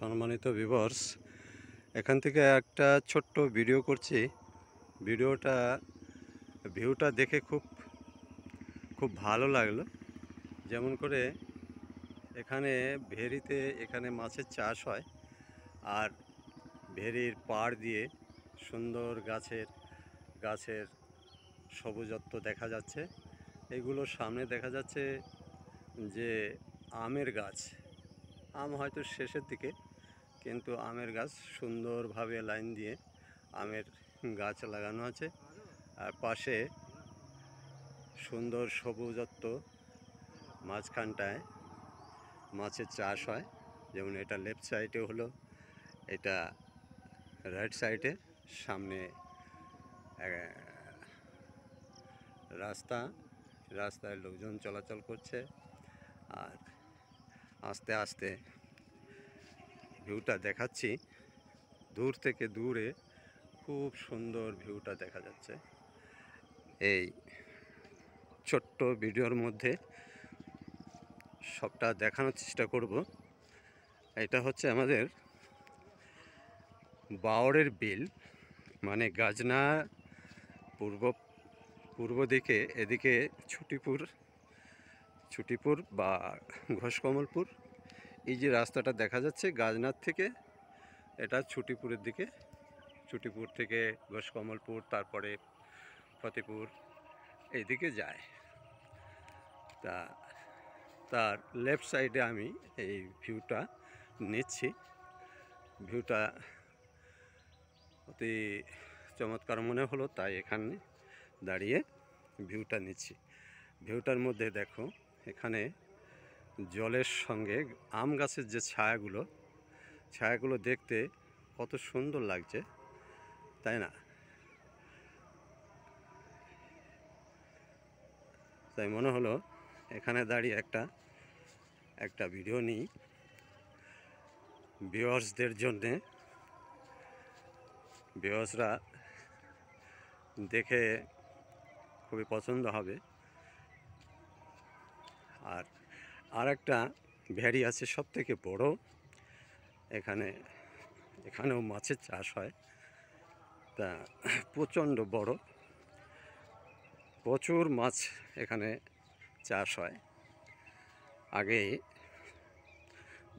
সম্মানিত ভিউয়ার্স, এখান থেকে একটা ছোট্ট ভিডিও করছি। ভিউটা দেখে খুব ভালো লাগলো। যেমন করে এখানে ভেরিতে মাছের চাষ হয়, আর ভেরির পাড় দিয়ে সুন্দর গাছের সবুজত্ব দেখা যাচ্ছে। এগুলোর সামনে দেখা যাচ্ছে যে আমের গাছ। আম হয়তো শেষের দিকে, কিন্তু আমের গাছ সুন্দরভাবে লাইন দিয়ে আমের গাছ লাগানো আছে। আর পাশে সুন্দর সবুজত্ব, মাঝখানটায় মাছের চাষ হয়। যেমন এটা লেফট সাইডে হলো, এটা রাইট সাইডে। সামনে রাস্তায় লোকজন চলাচল করছে। আর আস্তে আস্তে ভিউটা দেখাচ্ছি। দূর থেকে দূরে খুব সুন্দর ভিউটা দেখা যাচ্ছে। এই ছোট্ট ভিডিওর মধ্যে সবটা দেখানোর চেষ্টা করব। এটা হচ্ছে আমাদের বাওড়ের বিল, মানে গাজনা পূর্ব দিকে, এদিকে ছুটিপুর বা ঘোষকমলপুর। এই যে রাস্তাটা দেখা যাচ্ছে গাজনার থেকে, এটা ছুটিপুরের দিকে। ছুটিপুর থেকে ঘোষকমলপুর, তারপরে ফতেপুর, এইদিকে যায়। তার লেফট সাইডে আমি এই ভিউটা নিচ্ছি। ভিউটা অতি চমৎকার মনে হলো, তাই এখানে দাঁড়িয়ে ভিউটা নিচ্ছি। ভিউটার মধ্যে দেখো, এখানে জলের সঙ্গে আম গাছের যে ছায়াগুলো দেখতে কত সুন্দর লাগছে, তাই না? তাই মনে হলো এখানে দাঁড়িয়ে একটা ভিডিও নিই ভিউয়ার্সদের জন্যে। ভিউয়ার্সরা দেখে খুবই পছন্দ হবে। আর একটা ভেরি আছে, সব থেকে বড়। এখানেও মাছের চাষ হয়। তা প্রচণ্ড বড়, প্রচুর মাছ এখানে চাষ হয়। আগে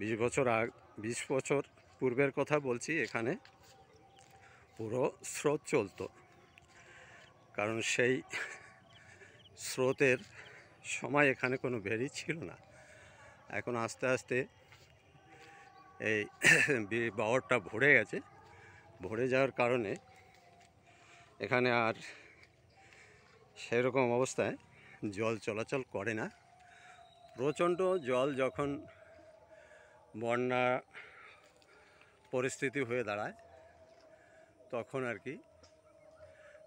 20 বছর পূর্বের কথা বলছি, এখানে পুরো স্রোত চলতো। কারণ সেই স্রোতের সময় এখানে কোনো ভেরি ছিল না। এখন আস্তে আস্তে এই বাওড়টা ভরে গেছে। ভরে যাওয়ার কারণে এখানে আর সেরকম অবস্থায় জল চলাচল করে না। প্রচণ্ড জল যখন বন্যা পরিস্থিতি হয়ে দাঁড়ায়, তখন আর কি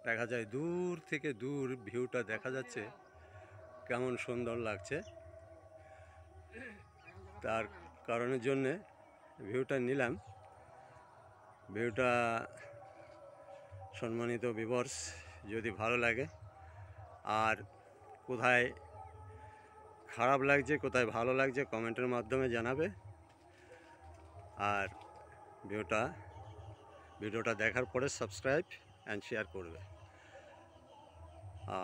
দেখা যায় দূর থেকে দূর ভিউটা দেখা যাচ্ছে কেমন সুন্দর লাগছে। তার কারণের জন্যে ভিউটা নিলাম। ভিউটা সম্মানিত ভিউয়ার্স, যদি ভালো লাগে, আর কোথায় খারাপ লাগছে কোথায় ভালো লাগছে কমেন্টের মাধ্যমে জানাবে। আর ভিডিওটা দেখার পরে সাবস্ক্রাইব অ্যান্ড শেয়ার করবে,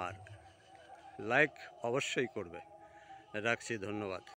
আর লাইক অবশ্যই করবে। রাখছি, ধন্যবাদ।